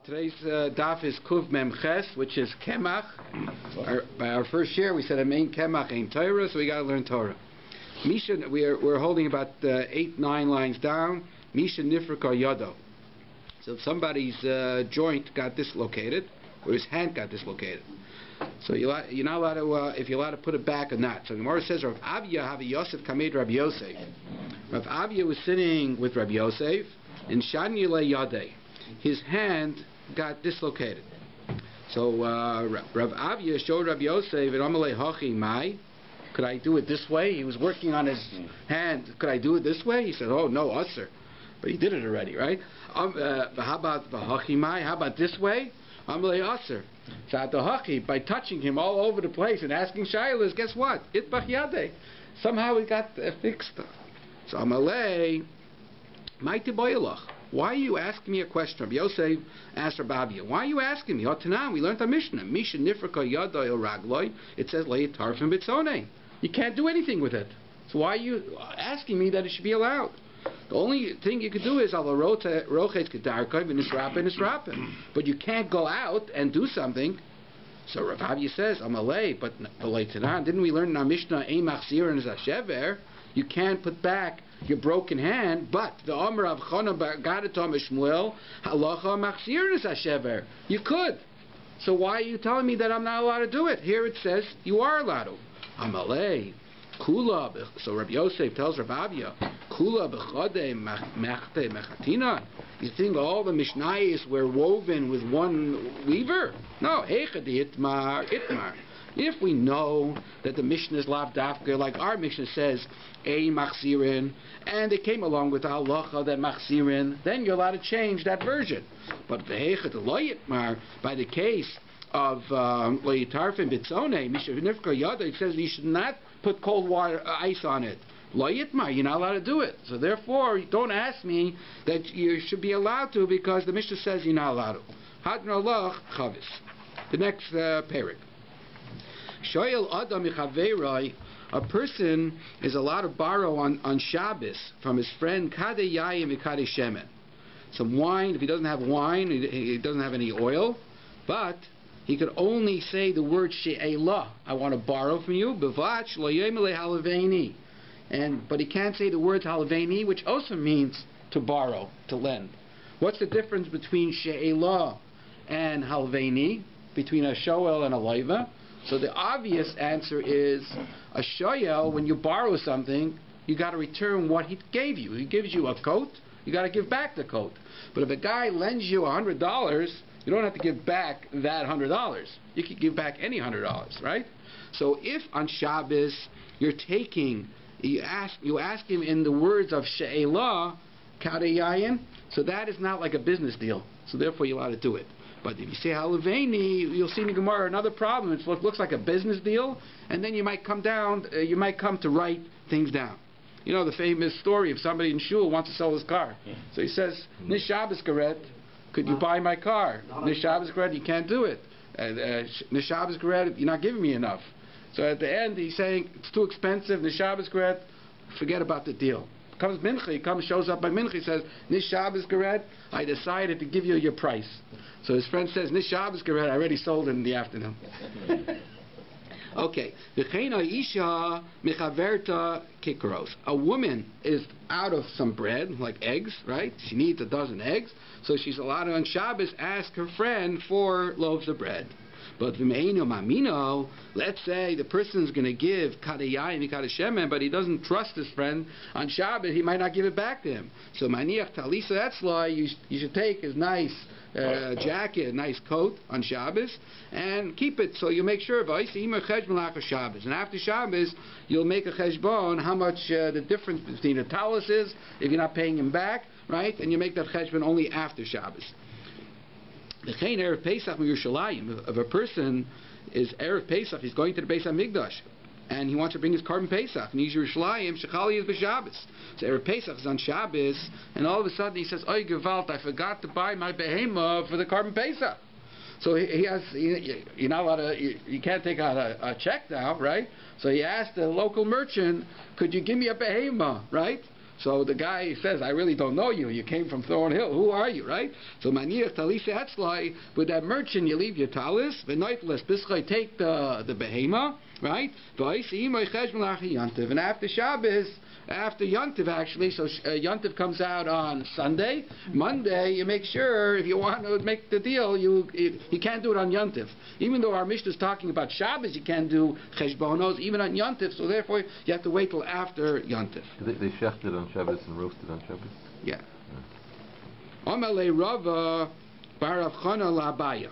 Today's daf is Kuv Mem Ches, which is Kemach. By our first share, we said a main Kemach ain't Torah, so we got to learn Torah. Misha, we're holding about 8-9 lines down. Misha Nifrika Yado. So if somebody's joint got dislocated, or his hand got dislocated, so you're not allowed to, if you're allowed to put it back or not. So the Gemara says, Rav Avia have a Yosef kamed Rav Yosef. Rav Avia was sitting with Rav Yosef in Shani Le Yadeh. His hand got dislocated. So Rav Avia showed Rav Yosef and Amalei Hachi Mai. Could I do it this way? He was working on his hand. Could I do it this way? He said, "Oh no, usher." But he did it already, right? How about Hachi Mai? How about this way? Amalei usher. So at the Hachi, by touching him all over the place and asking Shailas, guess what? Itbach Yadeh. Somehow it got fixed. So Amalei Mai Tiboyalach. Why are you asking me a question? Rabbi Yosef asked Rav Avia, why are you asking me? Tanam, we learned our Mishnah. Misha Nifrika Yadai El Ragloi. It says Le'etarfim Bitzonei. You can't do anything with it. So why are you asking me that it should be allowed? The only thing you could do is Al Rochet Kedarkoi V'Nisrapin. But you can't go out and do something. So Rav Avia says, Amalei, but Tanan, didn't we learn in our Mishnah Ein Machzir and Zashever? You can't put back your broken hand, but the Amr of Chana Gadatom Shmuel Halacha Machzir is Hashever. You could. So why are you telling me that I'm not allowed to do it? Here it says you are allowed to. Amalei Kula. So Rabbi Yosef tells Rav Avia, Kula b'chadei mechte mechatina. You think all the Mishnayos were woven with one weaver? No. Heichadi itmar. If we know that the Mishnah is lav dafka, like our Mishnah says, a machzirin, and it came along with halacha that machzirin, then you're allowed to change that version. But v'hechet loyitmar, by the case of loyitarfin bitzone, mishavnifka yada, it says you should not put cold water, ice on it. Loyitmar, you're not allowed to do it. So therefore, don't ask me that you should be allowed to, because the Mishnah says you're not allowed to. Hadran Allah chavis. The next parak. Shoyel Adam Michaverai, a person is allowed to borrow on Shabbos from his friend Kadeh Yayim Kadeh Shemen. Some wine. If he doesn't have wine, he doesn't have any oil, but he could only say the word She'elah. I want to borrow from you. Bevach lo yemele halaveni. But he can't say the words halaveni, which also means to borrow, to lend. What's the difference between She'elah and halaveni? Between a shoel and a loiva? So the obvious answer is a shoyel, when you borrow something, you got to return what he gave you. He gives you a coat, you got to give back the coat. But if a guy lends you $100, you don't have to give back that $100. You can give back any $100, right? So if on Shabbos you're taking, you ask him in the words of She'elah, Kadeh Yayin, so that is not like a business deal. So therefore you're allowed to do it. But if you say halaveni, you'll see in the Gemara another problem. It looks like a business deal, and then you might come to write things down. You know the famous story of somebody in shul wants to sell his car. So he says, Nish Shabbos Garet, could you buy my car? Nish Shabbos Garet, you can't do it. Nish Shabbos Garet, you're not giving me enough. So at the end he's saying, it's too expensive, Nish Shabbos Garet, forget about the deal. Comes Mincha, shows up by Mincha, he says, Nish Shabbos Garet, I decided to give you your price. So his friend says, Nish Shabbos Garet, I already sold it in the afternoon. Okay. A woman is out of some bread, like eggs, right? She needs a dozen eggs. So she's allowed to on Shabbos ask her friend for loaves of bread. But let's say the person's going to give Kadeh Yayin Kadeh Shemen, but he doesn't trust his friend on Shabbos, he might not give it back to him. So maniach talisa etzlai, you should take his nice jacket, a nice coat on Shabbos, and keep it. So you make sure. And after Shabbos, you'll make a cheshbon how much the difference between the talis is if you're not paying him back, right? And you make that cheshbon only after Shabbos. The Erev Pesach Yerushalayim, if a person is Erev Pesach, he's going to the Beis HaMikdash, and he wants to bring his korban Pesach, and he's Yerushalayim, Shechali is b'Shabbos. So Erev Pesach is on Shabbos, and all of a sudden he says, Oy Gewalt, I forgot to buy my behemah for the korban Pesach. So you're not allowed to, you can't take out a check now, right? So he asked the local merchant, could you give me a behemah, right? So the guy says, I really don't know you. You came from Thorn Hill. Who are you, right? So maniach talisa etzlai, with that merchant, you leave your talis, v'noitles bischai, take the behema, right? And after Shabbos, after Yontif actually, so Yontif comes out on Sunday. Monday, you make sure, if you want to make the deal, you can't do it on Yontif. Even though our Mishnah is talking about Shabbos, you can't do Cheshbonos, even on Yontif, so therefore you have to wait till after Yontif. They shechted on Shabbos and roasted on Shabbos? Yeah. Amalei Rava Bar Avchana Labaya.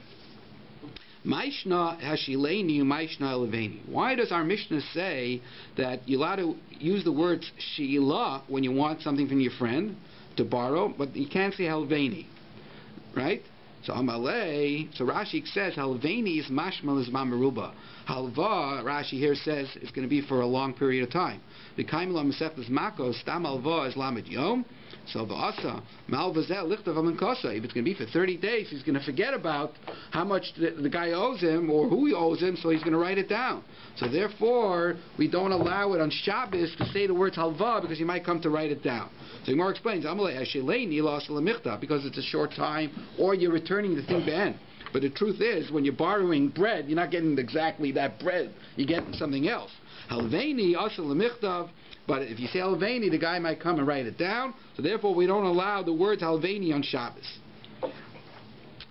Maishna Hashileni, Maishna Eleveni. Why does our Mishnah say that you're allowed to use the words Sheila when you want something from your friend to borrow, but you can't say Helveni? Right? So Amalei, so Rashi says Helveni is Mashmal is Mamaruba. Halva, Rashi here says, is going to be for a long period of time. The Kaimila Meseftas Makos, Stam Alva is Lamed Yom. So the Asa, Malvazel, Lichtav Amankosa, if it's going to be for 30 days, he's going to forget about how much the guy owes him or who he owes him, so he's going to write it down. So therefore, we don't allow it on Shabbos to say the words halva because you might come to write it down. So Gemara explains, because it's a short time, or you're returning the thing ben. But the truth is, when you're borrowing bread, you're not getting exactly that bread. You're getting something else. Halveini, asal lemichtav. But if you say halveini, the guy might come and write it down. So therefore, we don't allow the words halveini on Shabbos.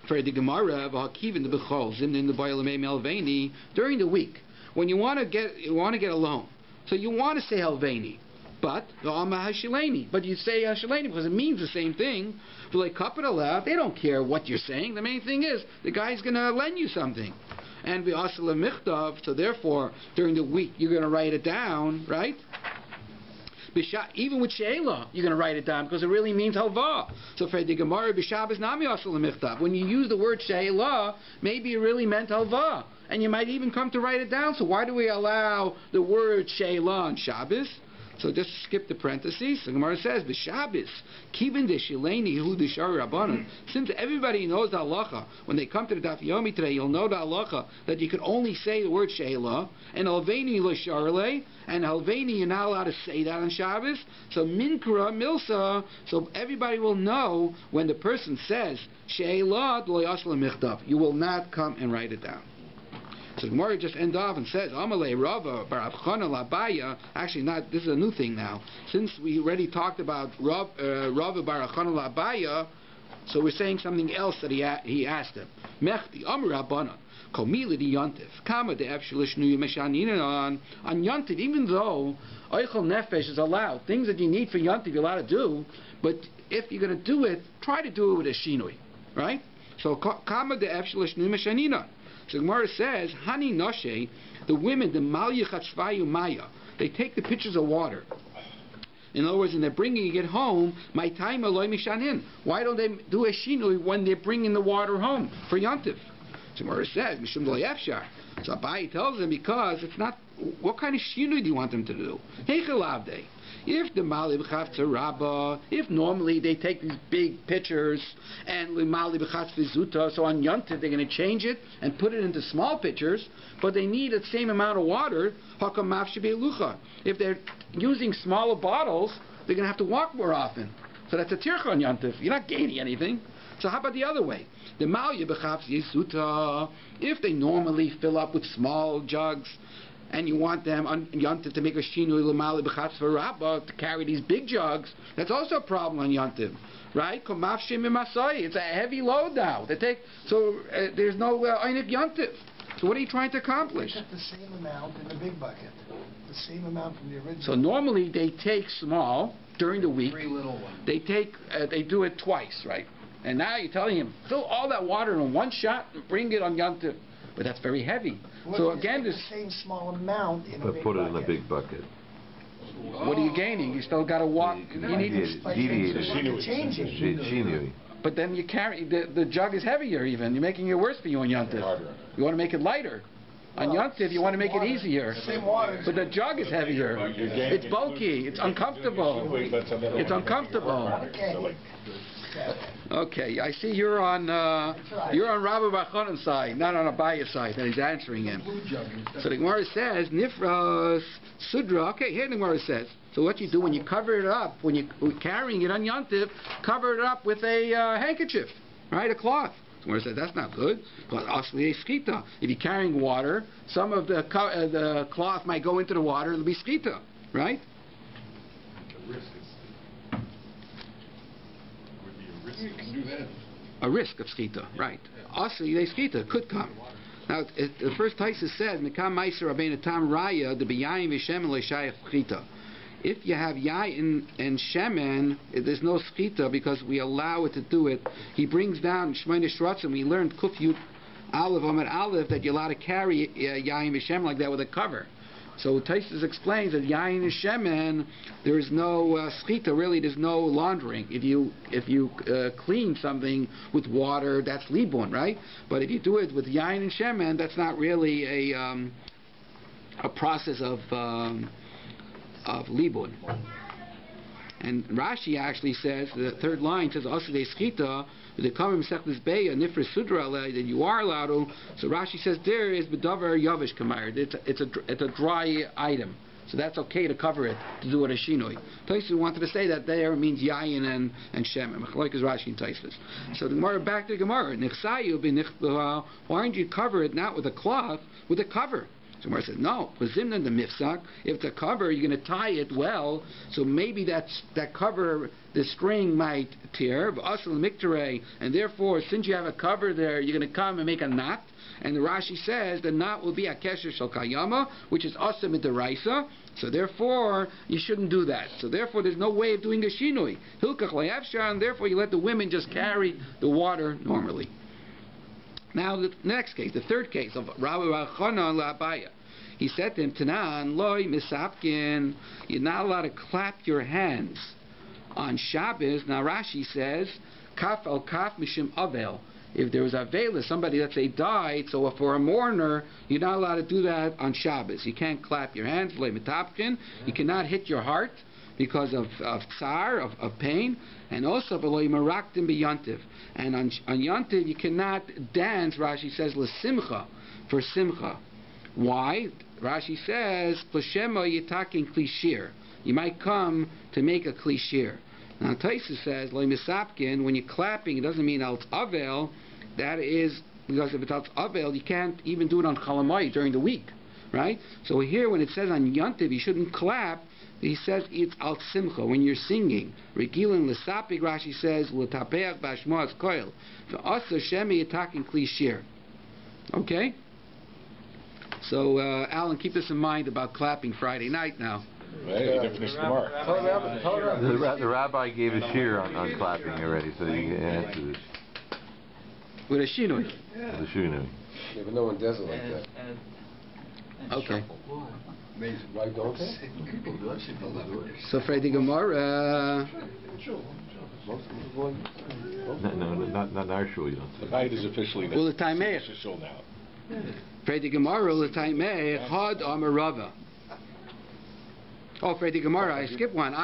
For the Gemara, v'hakivin the bechol zimnin the ba'alamei halveini, during the week when you want to get a loan, so you want to say halveini. But but you say hashileni because it means the same thing. They don't care what you're saying. The main thing is the guy's going to lend you something. And we also michtav, so therefore during the week you're going to write it down, right? Even with sheila, you're going to write it down because it really means halva. So for the Gemara, b'Shabbos nami asal michtav. When you use the word sheila, maybe it really meant halva, and you might even come to write it down. So why do we allow the word sheila on Shabbos? So just skip the parentheses. The Gemara says, "B'Shabbos, kivin deshileni hu deshar rabbanon." Since everybody knows the halacha, when they come to the Daf Yomi today, you'll know the halacha that you can only say the word sheila, and alveni l'sharle, and alveni you're not allowed to say that on Shabbos. So minkra milsa, so everybody will know when the person says sheila lo yasla michtav, you will not come and write it down. So the Gemara just ends off and says, Amalei Rava Bar Avchana Labaya. Actually, not. This is a new thing now. Since we already talked about Rava Bar Avchana Labaya, so we're saying something else that he asked him. Mechti Amar Rabbanan Komila di Yontif Kama de Efshalishnu Yemeshaninan on Yontif. Even though Eichel Nefesh is allowed, things that you need for Yontif you're allowed to do, but if you're going to do it, try to do it with a shinui, right? So Kama de Efshalishnu Yemeshaninan. So Gemara says, Hani Noshe, the women, the Malya Chatzvayu Maya, they take the pitchers of water. In other words, when they're bringing it home, my time Eloi Mishanin. Why don't they do a shinui when they're bringing the water home for Yontif? So Gemara says, Mishum Lo Yefshar. So Abai tells them because it's not. What kind of shinui do you want them to do? Heichelavde. If the Mali B'Chavtza Rabba, if normally they take these big pitchers and Mali B'Chavtza Zuta, so on Yontif they're going to change it and put it into small pitchers, but they need the same amount of water. Hakam Mafshe Be'lucha. If they're using smaller bottles, they're going to have to walk more often. So that's a tircha on Yontif. You're not gaining anything. So how about the other way? The Mali B'Chavtza Zuta, if they normally fill up with small jugs, and you want them on Yontif to make a shinui l'mali b'chatzva rabba to carry these big jugs, that's also a problem on Yontif, right? It's a heavy load now. They take there's no einif Yontif. So what are you trying to accomplish? They took the same amount in the big bucket, the same amount from the original. So normally they take small during the week. 3 little ones. They do it twice, right? And now you're telling him fill all that water in one shot and bring it on Yontif. But that's very heavy. So again, the same small amount in a big put it bucket. in a big bucket. What are you gaining? You still got to walk. You need Shinui. But then you carry the jug is heavier. Even you're making it worse for you on Yontif. You want to make it lighter. On Yontif, you want to make it easier. Same water. But the jug is heavier. It's bulky. It's uncomfortable. It's uncomfortable. Okay. Okay, I see you're on Rabbi Bachonen's side, not on Abaya's side, that he's answering him. So the Gemara says, Nifras Sudra. Okay, here the Gemara says. So what you do when you cover it up, when you're carrying it on Yontif, cover it up with a handkerchief, right, a cloth. So Gemara says that's not good. But if you're carrying water, some of the cloth might go into the water. It'll be skita, right? A risk of skita, right? Also, they skita could come. Now, the first Taisa says, "Mikam Meiser Rabbeinu Tam Raya the B'Yayin V'Shemen Le'Shayach Skita." If you have yayin and shemen, there's no skita because we allow it to do it. He brings down Shemona Shratzim. We learned Kuf Yud Aleph Amid Aleph that you're allowed to carry yayin and shemen like that with a cover. So Taisus explains that yayin and shemen, there is no skita. Really, there's no laundering. If you clean something with water, that's libun, right? But if you do it with yayin and shemen, that's not really a process of libun. And Rashi actually says, the third line says, Asudei Skita, the Kamim Sechlis Beya, Nifra Sudra, that you are allowed to. So Rashi says there is Bedavar Yavish Kamar. It's a dry item. So that's okay to cover it, to do it as Shinoi. Taisus wanted to say that there means Yayin and Shem. Like as Rashi and Taisus. So the Gemara, back to the Gemara. Why don't you cover it not with a cloth, with a cover? So Gemara says, no, the mifsak, if the cover, you're going to tie it well, so maybe that cover, the string might tear, and therefore, since you have a cover there, you're going to come and make a knot, and the Rashi says the knot will be a kesher shel kayama, which is asam midaraisa, so therefore, you shouldn't do that. So therefore, there's no way of doing a shinui. Hilkach le'avshar, and therefore you let the women just carry the water normally. Now the next case, the third case of Rabbi Bachana L'Abaya. He said to him, Tanan loy misapkin, you're not allowed to clap your hands on Shabbos. Now Rashi says, Kaf al Kaf mishim avel. If there was avela, somebody, let's say, died, so for a mourner, you're not allowed to do that on Shabbos. You can't clap your hands, loy mitapkin. You cannot hit your heart because of tsar, of pain, and also v'lo maraktim b'yantiv. And on yantiv you cannot dance. Rashi says l'simcha, for simcha. Why? Rashi says l'shema yitakin klishir. You might come to make a klishir. Now Taisus says lo misapkin. When you're clapping, it doesn't mean al avel. That is because if it's al avel, you can't even do it on chalamayit during the week, right? So here, when it says on yantiv, you shouldn't clap. He says it's al simcha when you're singing. Regilin l'sapik, Rashi says l'tapeach b'ashmoas koil. V'asa shemi yitakin klishir. Okay. So Alan, keep this in mind about clapping Friday night now. Right, you didn't finish tomorrow. The rabbi gave a shear on clapping already, so you can answer this. With a shinoi. With a shinoi. Yeah, but no one does it like that. Okay. Why don't they? So Friday Gemara. No, not in our shul. You don't. The night is officially now. Well, the time official now. Friday Gemara, the time Chad Amarava. Oh, Friday Gemara, I skipped one.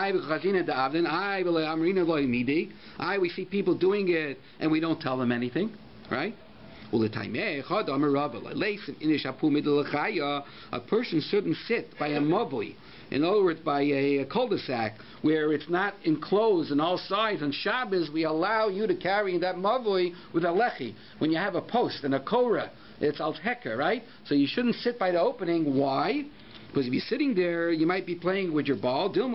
We see people doing it and we don't tell them anything, right? A person shouldn't sit by a mavui, in other words, by a cul-de-sac, where it's not enclosed on all sides. On Shabbos, we allow you to carry that mavui with a lechi. When you have a post and a korah, it's al heker, right? So you shouldn't sit by the opening. Why? Because if you're sitting there, you might be playing with your ball. Your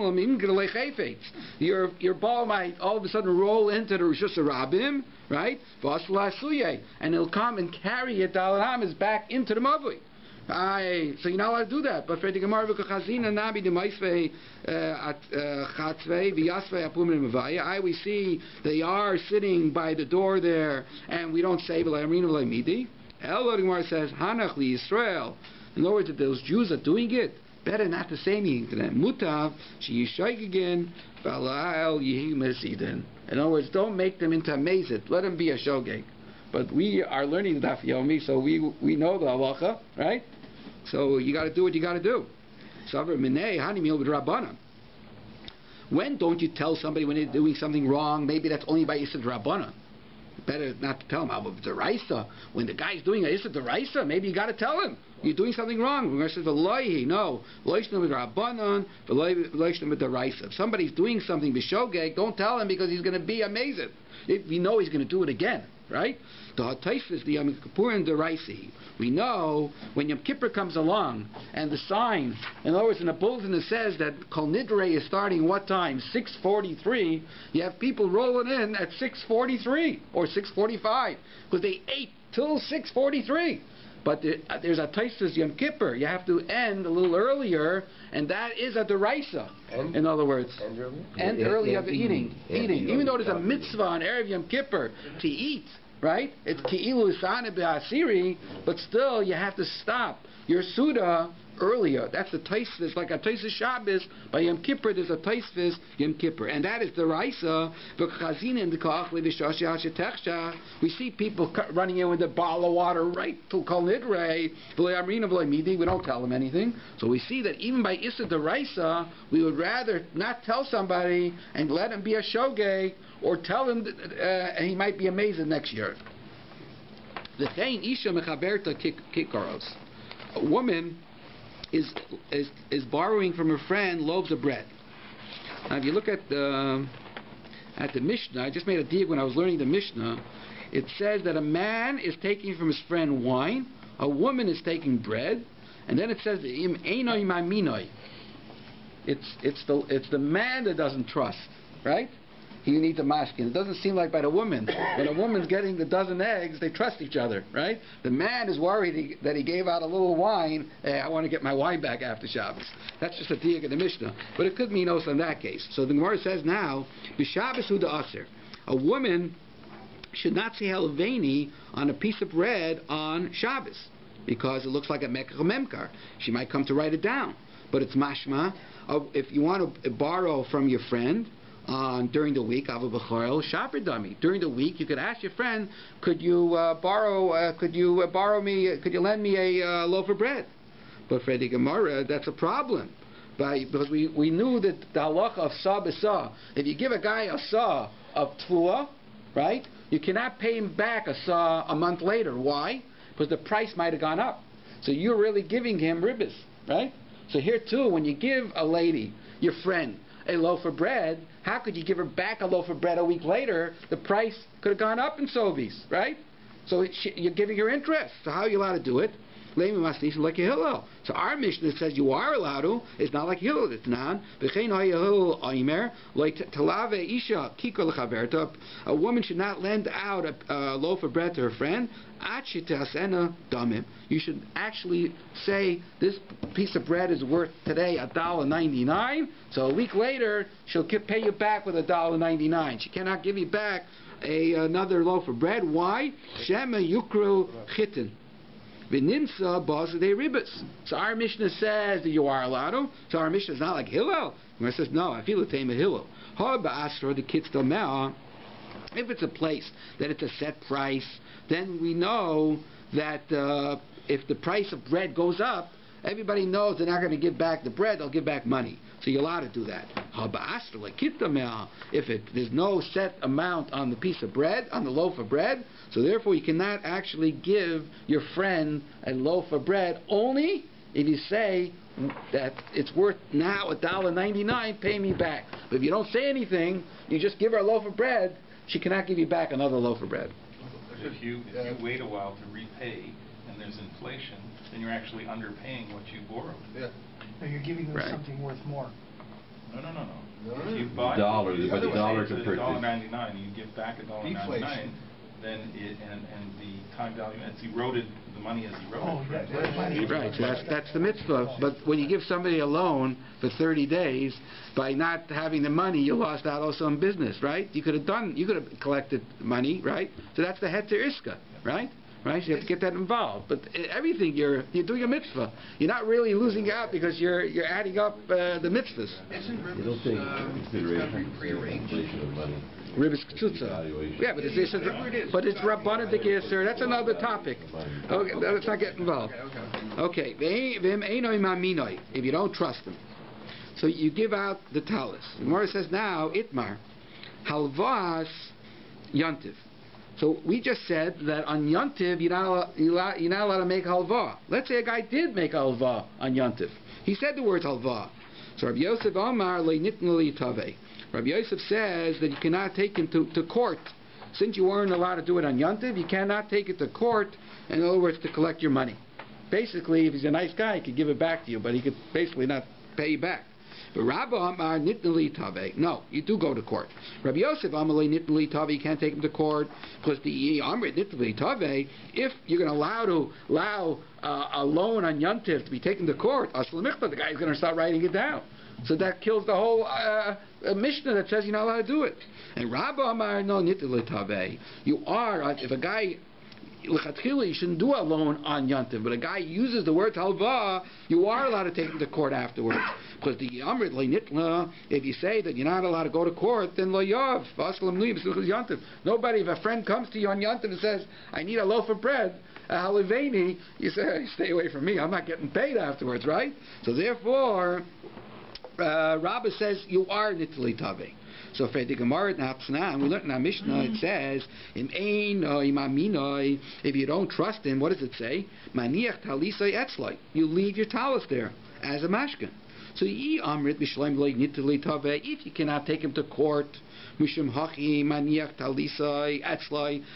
ball might all of a sudden roll into the Rosh Hashanah, right? And it'll come and carry it back into the mavui. So you're not allowed to do that. But for the Gemara, we see they are sitting by the door there, and we don't say midi. The Gemara says Hanach li Yisrael. In other words, if those Jews are doing it, better not to say anything to them. Mutav she'yishaygin v'ala'al yihi mesidin. In other words, don't make them into a mazit. Let them be a shogeg. But we are learning the Daf Yomi, so we know the halacha, right? So you got to do what you got to do. When don't you tell somebody when they're doing something wrong? Maybe that's only by Yisad Rabbanan. better not to tell him. But deraisa, when the guy's doing it, is it deraisa? Maybe you got to tell him you're doing something wrong. We're going to say v'loihi, no, loishna with rabbanon, loishna with deraisa. If somebody's doing something b'shogeg, don't tell him because he's going to be amazing. If you know he's going to do it again, right? The hataifis, the Yom Kippur and deraisi. We know when Yom Kippur comes along and the sign, in other words, in the bulletin it says that Kol Nidre is starting what time? 6:43. You have people rolling in at 6:43 or 6:45 because they ate till 6:43. But there's a taisvis Yom Kippur. You have to end a little earlier, and that is a deraisa. In other words, end early of eating. Even though there's a mitzvah on Erev Yom Kippur to eat, right? It's ki'ilu isana be'asiri, but still you have to stop your suda earlier. That's the taisvis, like a taisvis Shabbos. By Yom Kippur, there's a taisvis Yom Kippur, and that is the raisa. We see people running in with a bottle of water right to Kol Nidre. We don't tell them anything. So we see that even by Issa the raisa, we would rather not tell somebody and let him be a shogeg, or tell him and he might be amazing next year. The thing Isha mechaberta kikaros. A woman is borrowing from her friend loaves of bread. Now, if you look at the Mishnah, I just made a dig when I was learning the Mishnah. It says that a man is taking from his friend wine, a woman is taking bread, and then it says einoi maminoi. It's the man that doesn't trust, right? He needs a mashkin. It doesn't seem like by the woman. When a woman's getting the dozen eggs, they trust each other, right? The man is worried that he gave out a little wine. Hey, I want to get my wine back after Shabbos. That's just a diak in the Mishnah. But it could mean also in that case. So the Gemara says now, b'Shabbos hu da'aser. A woman should not say halveni on a piece of bread on Shabbos because it looks like a mekach memkar. She might come to write it down. But it's mashma. If you want to borrow from your friend, during the week, during the week, you could ask your friend, could you lend me a loaf of bread? But for the Gemara, that's a problem, because we knew that the halacha of sa b'sa. If you give a guy a sa of tfua, right, you cannot pay him back a sa a month later. Why? Because the price might have gone up. So you're really giving him ribbis, right? So here too, when you give a lady, your friend, a loaf of bread, how could you give her back a loaf of bread a week later? The price could have gone up in Sovies, right? So you're giving her interest. So how are you allowed to do it? Like a Hillel. So our Mishnah says you are allowed to. It's not like Hillel. It's non. A woman should not lend out a loaf of bread to her friend. You should actually say this piece of bread is worth today $1.99. So a week later she'll pay you back with $1.99. She cannot give you back another loaf of bread. Why? Shema yukru chitin. So our Mishnah says that you are allowed to. So our Mishnah is not like Hillel. It says no. I feel the same as Hillel. If it's a place that it's a set price, then we know that if the price of bread goes up, everybody knows they're not going to give back the bread, they'll give back money. So you're allowed to do that. If there's no set amount on the piece of bread, on the loaf of bread, so therefore you cannot actually give your friend a loaf of bread only if you say that it's worth now $1.99, pay me back. But if you don't say anything, you just give her a loaf of bread, she cannot give you back another loaf of bread. If you wait a while to repay and there's inflation, then you're actually underpaying what you borrowed. Yeah. No, you're giving them something worth more. No. If you buy $1, but the dollar can purchase. $1.99, you give back $1.99, then and the time value, it's eroded. The money is eroded. Oh, right. So that's the mitzvah. But when you give somebody a loan for 30 days, by not having the money, you lost out also on business, right? You could have collected money, right? So that's the heter iska, right? Right, so you have to get that involved. But everything you're doing a mitzvah. You're not really losing out because you're adding up the mitzvahs. You don't think inflation of money. Ribbis k'tzutza. Yeah, but it's rabbanan dekiser. That's another topic. Okay, let's not get involved. Okay, if you don't trust them, so you give out the talis. The Gemara says now itmar halvas yantiv. So we just said that on Yontiv you're not allowed to make halva. Let's say a guy did make halva on Yontiv. He said the words halva. So Rabbi Yosef Amar le'nitnu li'taveh. Rabbi Yosef says that you cannot take him to court. Since you weren't allowed to do it on Yontiv, you cannot take it to court, in other words, to collect your money. Basically, if he's a nice guy, he could give it back to you, but he could basically not pay you back. But Rabbi Amar nitnu li'taveh. No, you do go to court. Rabbi Yosef Amar nitnu li'taveh, you can't take him to court, because the Amrit nitnu li'taveh, if you're going to allow a loan on Yontiv to be taken to court, the guy's going to start writing it down. So that kills the whole Mishnah that says you're not allowed to do it. And Rabbi Amar no nitnu li'taveh. You are, if a guy, l'chatchila, you shouldn't do a loan on Yontiv, but a guy uses the word halva, you are allowed to take him to court afterwards. Because the Amrit le'nitla, if you say that you're not allowed to go to court, then lo yav, v'aslam nuyim b'suchas Yontiv. Nobody, if a friend comes to you on Yontiv and says, I need a loaf of bread, a haliveni, you say, stay away from me, I'm not getting paid afterwards, right? So therefore, Rabbi says you are nitli taveh. So for the Gemara and we learned in our Mishnah, it says, if you don't trust him, what does it say? You leave your talis there as a mashkin. So if you cannot take him to court,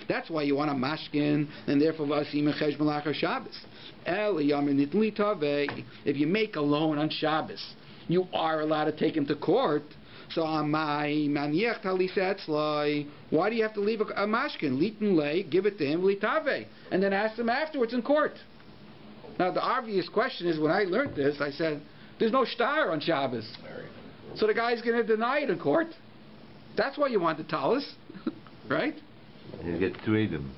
that's why you want a mashkin, and therefore if you make a loan on Shabbos, you are allowed to take him to court. So why do you have to leave a mashkin? Litin lay, give it to him, litave, and then ask him afterwards in court. Now the obvious question is, when I learned this, I said, there's no shtar on Shabbos. So the guy's going to deny it in court. That's why you want the talis, right? You get two Edom.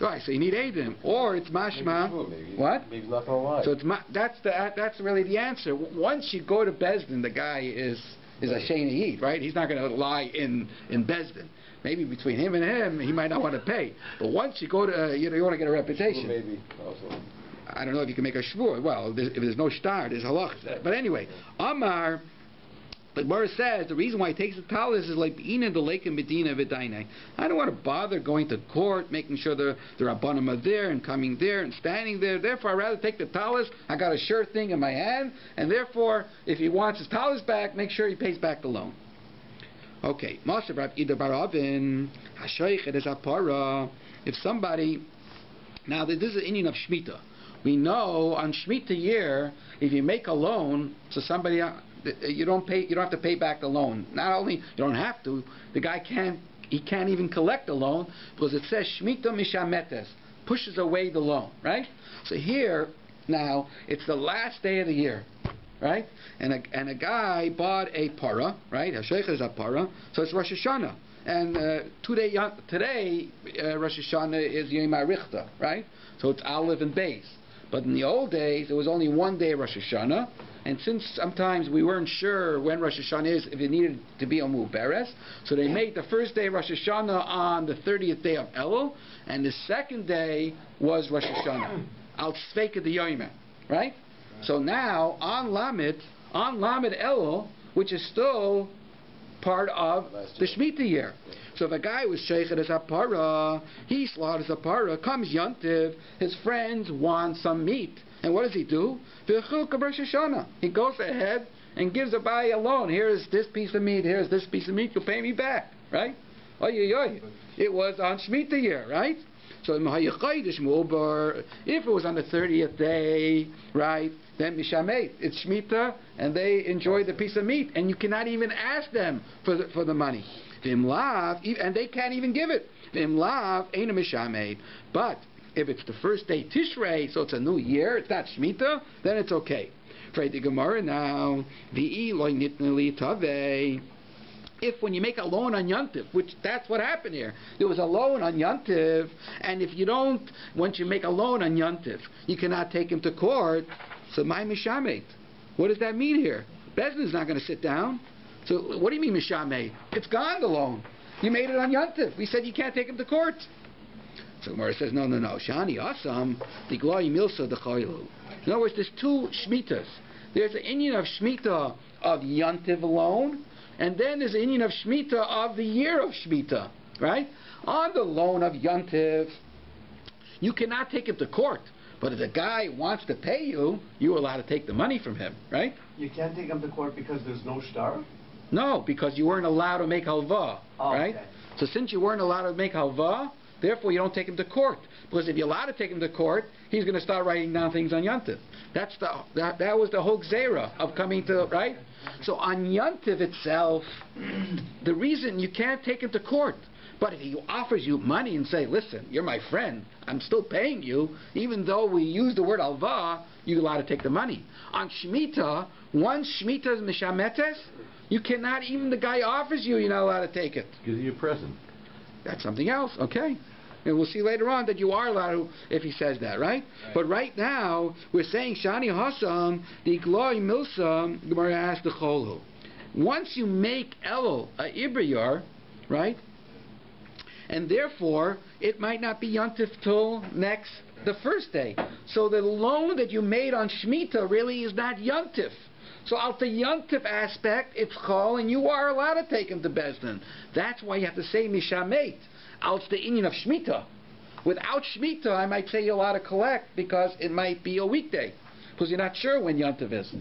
Right, so you need Edom. Or it's mashma. What? Maybe not gonna lie. So that's really the answer. Once you go to Bezdin, the guy is a shayna yid, right? He's not going to lie in Bezdin. Maybe between him and him, he might not want to pay. But once you go to, you want to get a reputation. Maybe also. I don't know if you can make a shvur. Well, if there's no shtar, there's halach. But anyway, Amar, the Gemara says the reason why he takes the talis is like Ina the lake and Medina v'dainai. I don't want to bother going to court, making sure the Rabbanim are there and coming there and standing there. Therefore, I'd rather take the talis. I got a sure thing in my hand, and therefore, if he wants his talis back, make sure he pays back the loan. Okay, Moshe Rab Ida Baravin Hashoichet is apara. If somebody, now this is an Indian of Shemitah. We know on Shemitah year, if you make a loan to somebody, you don't have to pay back the loan. Not only you don't have to, the guy can't even collect the loan because it says Shemitah mishametes, pushes away the loan, right? So here now it's the last day of the year, right? And a guy bought a para, right? Hashoichet is a para, so it's Rosh Hashanah. And today Rosh Hashanah is Yom HaRichta, right? So it's Aleph and Beis. But in the old days, it was only one day of Rosh Hashanah, and since sometimes we weren't sure when Rosh Hashanah is, if it needed to be on Muberes, so they made the first day of Rosh Hashanah on the 30th day of Elul, and the second day was Rosh Hashanah, Al Tzveika de Yoimeh, right? So now, on Lamed Elul, which is still part of the Shemitah year. So if a guy was sheichet as a para, he slaughters a para, comes Yontiv, his friends want some meat. And what does he do? He goes ahead and gives a buy a loan. Here's this piece of meat, here's this piece of meat, you'll pay me back, right? It was on Shemitah year, right? So if it was on the 30th day, right, then Mishamet, it's Shemitah, and they enjoy the piece of meat, and you cannot even ask them for the money. And they can't even give it. But if it's the first day Tishrei, so it's a new year, it's not Shemitah, then it's okay. Trade the Gemara now. If when you make a loan on Yontiv, which that's what happened here, there was a loan on Yontiv, and if you don't, once you make a loan on Yontiv, you cannot take him to court. So my mishamet. What does that mean here? Bezdin is not going to sit down. So what do you mean mishamet? It's gone, the loan. You made it on Yontiv. We said you can't take him to court. So Gemara says, no. Shani asam digloy milsa dechoilu. In other words, there's two shmitas. There's an Indian of shmita of Yontiv alone, and then there's an Indian of shmita of the year of shmita. right? On the loan of Yontiv, you cannot take him to court. But if the guy wants to pay you, you're allowed to take the money from him, right? You can't take him to court because there's no shtar? No, because you weren't allowed to make halva, right? Okay. So since you weren't allowed to make halva, therefore you don't take him to court. Because if you're allowed to take him to court, he's going to start writing down things on Yontiv. That was the whole gzera of coming to, right? So on Yontiv itself, the reason you can't take him to court, but if he offers you money and say, listen, you're my friend, I'm still paying you, even though we use the word alva, you're allowed to take the money. On Shemitah, once Shemitah is mishametes, you cannot, even the guy offers you, you're not allowed to take it. Gives you a present. That's something else, okay? And we'll see later on that you are allowed to, if he says that, right? But right now, we're saying, Shani Hassam, the Gloi Milsam, Gemara asks the Cholu. Once you make Elul a Ibriyar, right? And therefore, it might not be Yontif till the first day. So the loan that you made on Shemitah really is not Yontif. So out the Yontif aspect, it's Chol, and you are allowed to take him to Bezdin. That's why you have to say Mishameit. Out the Inyan of Shemitah. Without Shemitah, I might say you're allowed to collect because it might be a weekday. Because you're not sure when Yontif is.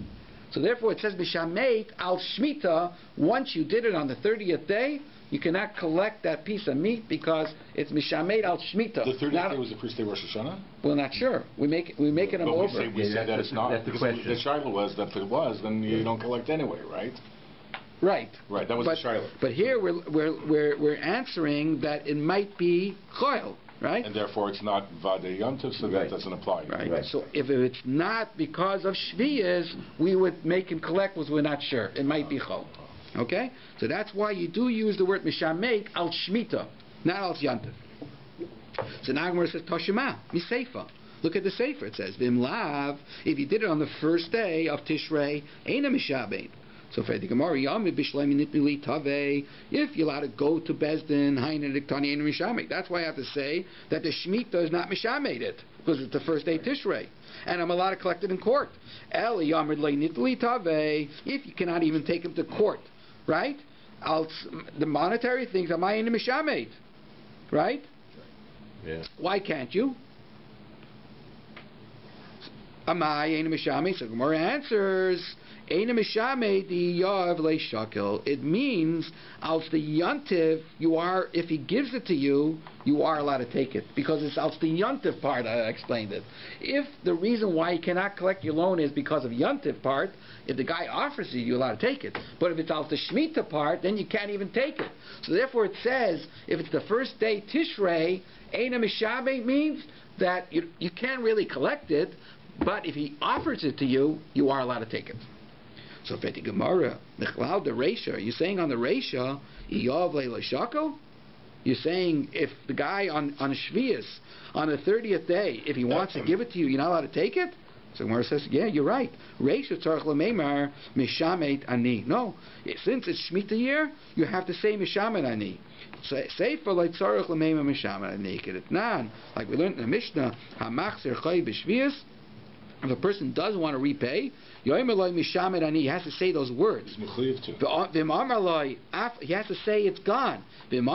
So therefore it says Mishameit al Shemitah. Once you did it on the 30th day, you cannot collect that piece of meat because it's Mishameit al Shemitah. The 30th day was the first day of Rosh Hashanah? We're not sure. We make it them over. We say that it's not. That's the question. The Shiloh was that if it was, then you don't collect anyway, right? Right. Right, that was the Shiloh. But here we're answering that it might be Choil, right? And therefore it's not Vadei Yontif, so that doesn't apply. Right. So if it's not because of Shviyas, we would make him collect because we're not sure. It might be Chol. Okay? So that's why you do use the word Mishameit al Shemitah, not al Yontif. So now Gemara says Toshima, Miseifa. Look at the Sefer. It says, Vim Lav, if you did it on the first day of Tishrei, Eina Mishabeit. So for the Gemara, if you're allowed to go to Bezdin, that's why I have to say that the Shemitah is not Mishamed it, because it's the first day Tishrei. And I'm allowed to collect it in court. If you cannot even take him to court, right? The monetary things are my Mishamed, right? Yeah. Why can't you? Amai Eina Mishamed. So Gemara answers, Eina Mishamed the Yav Le Shakel. It means out the Yontiv, if he gives it to you, you are allowed to take it. Because it's out the Yontiv part, I explained it. If the reason why you cannot collect your loan is because of Yontiv part, if the guy offers it, you're allowed to take it. But if it's out the Shemitah part, then you can't even take it. So therefore it says, if it's the first day Tishrei, Eina Mishamed means that you can't really collect it, but if he offers it to you, you are allowed to take it. So Feti Gemara, Mechlal the Reisha, you're saying on the Reisha, Iyav Leila Shako? You're saying if the guy on Shvius, on the 30th day, if he wants to give it to you, you're not allowed to take it? So Gemara says, yeah, you're right. Reisha Tzarech L'Meimar Mishamet Ani. No, since it's Shemitah year, you have to say Mishamet Ani. Sefer like Tzarech L'Meimar Mishamet Ani. Like we learned in the Mishnah, Hamachzer Chay B'Shvius. If a person does want to repay, he has to say those words. He has to say it's gone. And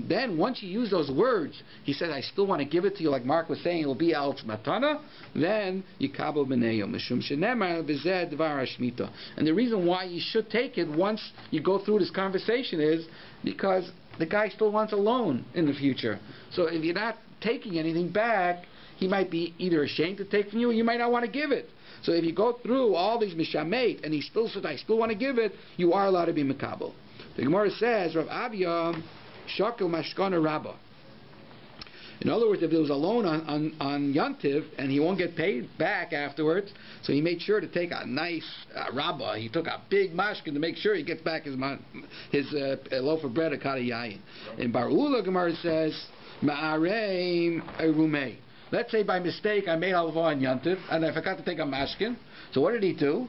then once you use those words, he says, I still want to give it to you, like Mark was saying, it will be al matana, then yikabel b'neyo. And the reason why you should take it once you go through this conversation is because the guy still wants a loan in the future. So if you're not taking anything back, he might be either ashamed to take from you or you might not want to give it. So if you go through all these mishameit and he still says, I still want to give it, you are allowed to be makabel. The Gemara says, Rav Avia shakel mashkana rabba. In other words, if there was a loan on Yontiv and he won't get paid back afterwards, so he made sure to take a nice rabba. He took a big mashkin to make sure he gets back his loaf of bread, a kata yayin. In Bar Ula, Gemara says, Ma'areim Erumei. Let's say by mistake I made halva on Yontiv and I forgot to take a mashkin. So what did he do?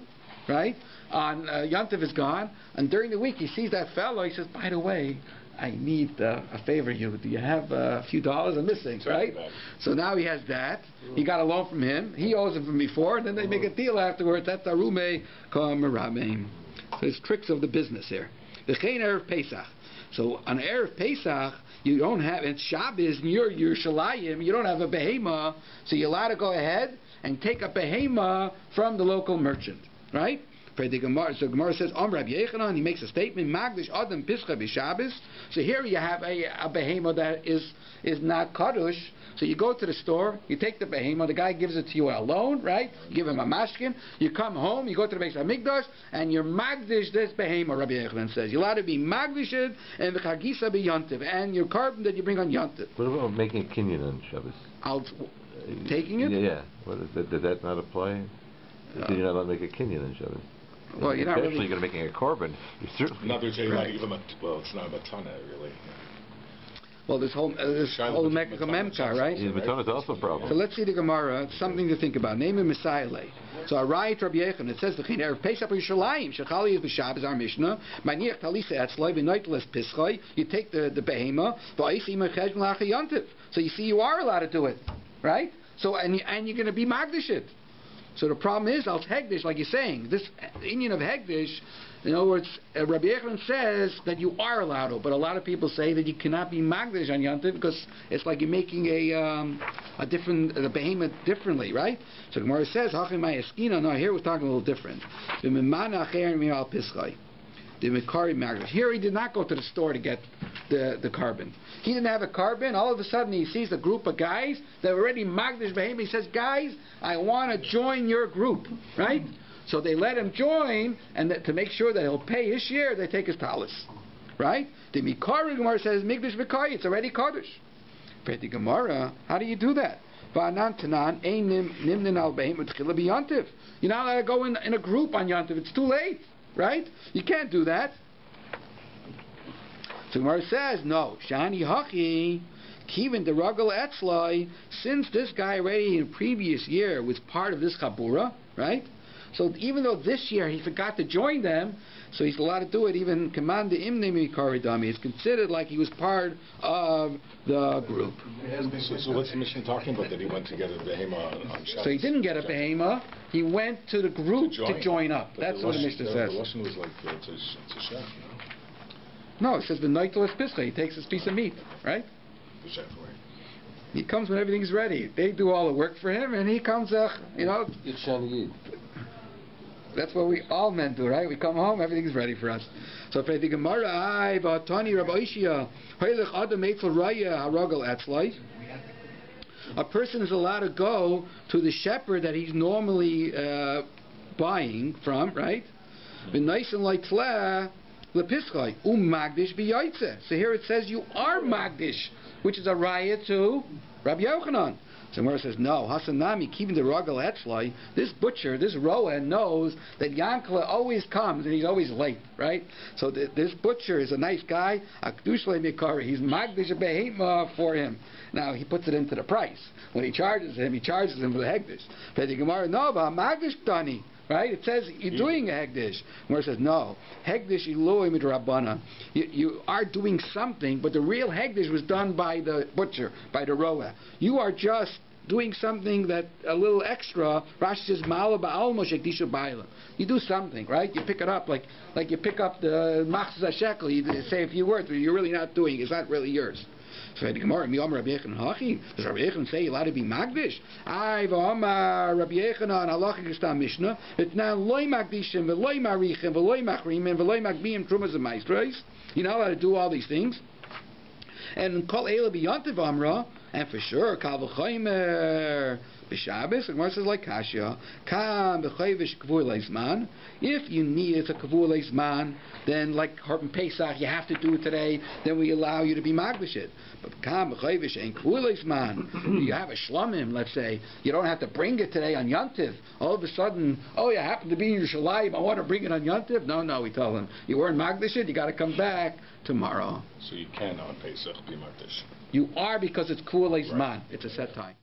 Right? On Yontiv is gone, and during the week he sees that fellow. He says, by the way, I need a favor you. Do you have a few dollars? I'm missing, right? So now he has that. He got a loan from him. He owes him from before, and then they make a deal afterwards. That's Arumei Kam Rameim. So there's tricks of the business here. V'chein Erev Pesach. So on Erev Pesach, you don't have, it's Shabbos, and you're Yerushalayim, you don't have a behema, so you're allowed to go ahead and take a behema from the local merchant, right? So Gemara says, Rabbi Yechanan, he makes a statement, Magdish Adam Pischa b'Shabbos. So here you have a behema that is not kadosh. So you go to the store, you take the behema, the guy gives it to you alone, right? You give him a mashkin, you come home, you go to the Beis HaMikdash, and you're magdish this behema, Rabbi Yechanan says. You're allowed to be magdished and the chagisa b'yontiv, and your carbon that you bring on yontiv. What about making a kinyan on Shabbos? Taking it? Yeah. What is that? Did that not apply? You're not allowed to make a kinyan on Shabbos. Well, you're not really... You're going to making a korban. You certainly... Not saying not give him a... Well, it's not a matana, really. Well, this whole Mekka Memka, right? Yeah, matana is also a problem. So let's see the Gemara. Something to think about. Name him Messiah. So Arayit Rabbi Yechon. It says the Erev Pesach Yerushalayim Shechali is b'Shabbos our Mishnah. Maniach Talisa Etzloi v'Noitles Pischoi. You take the behema. V'Aisi Mechej M'Lacha Yontiv. So you see, you are allowed to do it, right? So and you're going to be magdishit. So the problem is, al hegdish, like you're saying, this Indian of hegdish, in other words, Rabbi Yechon says that you are allowed to, but a lot of people say that you cannot be magdish on Yantiv because it's like you're making a different, the behemoth differently, right? So Gemara says, Hachim Mayeskina, no, here we're talking a little different. Here he did not go to the store to get the carbon. He didn't have a carbon. All of a sudden he sees a group of guys that are already magdish behemoth. He says, guys, I want to join your group, right? So they let him join, and to make sure that he'll pay his share, they take his talis, right? The Mikari Gemara says, Migdash Vikari, it's already Kaddish. Pretty Gemara, how do you do that? You're not allowed to go in a group on Yantiv. It's too late, right? You can't do that. So Gemara says, no. Shani Hachi, Kivin Deragal Etzlai, since this guy already in the previous year was part of this Chabura, right? So even though this year he forgot to join them, so he's allowed to do it, even Command the Imnemi Karidami. It's considered like he was part of the group. So what's the mission talking about, that he went to get a behema on Shabbos? So he didn't get a behema, he went to the group to join up. But that's what the Mishnah says. The lesson was like, it's a chef, you know? No, it says the Noitelis Pischa, he takes his piece of meat, right? The chef, right? He comes when everything's ready. They do all the work for him, and he comes, you know. That's what we all men do, right? We come home, everything's ready for us. So if I think Gemara, a person is allowed to go to the shepherd that he's normally buying from, right? So here it says you are magdish, which is a raya to Rabbi Yochanan. So Gemara says, no, Hasanami, keeping the Ragal Etzlai, this butcher, this Roa knows that Yankala always comes and he's always late, right? So this butcher is a nice guy, Akdushle Mikari, he's Magdish a Behema for him. Now he puts it into the price. When he charges him for the Hegdish. But the Gemara, no, Magdish Dani. Right? It says you're doing a Hegdish. Where it says, no, Hegdish Iloi Midrabbana. You are doing something, but the real Hegdish was done by the butcher, by the Roa. You are just doing something that a little extra. Rashi says, Ma'ala Ba'al Moshe Disha Ba'ala. You do something, right? You pick it up like you pick up the Machzah Shekel. You say a few words, but you're really not doing it. It's not really yours. So the Gemara, Miyom Rabbi Yechon Hachi. Does Rabbi Yechon say you're allowed to be magdish? Ay v'amar Rabbi Yechonon halacha gestam Mishnah. It's now loy magdishim v'loy marichim v'loy machrimim v'loy magbiyim trumas and maestros. You're not allowed to do all these things. And kol eila b'yantiv amra, and for sure kal v'choymer b'Shabbos. The Gemara says like Kashya, kam b'choyvish kavur leizman. If you need it's a kavur leizman, then like Harpen Pesach, you have to do it today. Then we allow you to be magdishit. But kam b'choyvish ain't kavur leizman. You have a shlomim, let's say. You don't have to bring it today on Yontiv. All of a sudden, oh, you happen to be in Yerushalayim, I want to bring it on Yontiv. No, we tell them you weren't magdishit. You got to come back tomorrow. So you can on Pesach be magdish. You are because it's kavur leizman. It's a set time.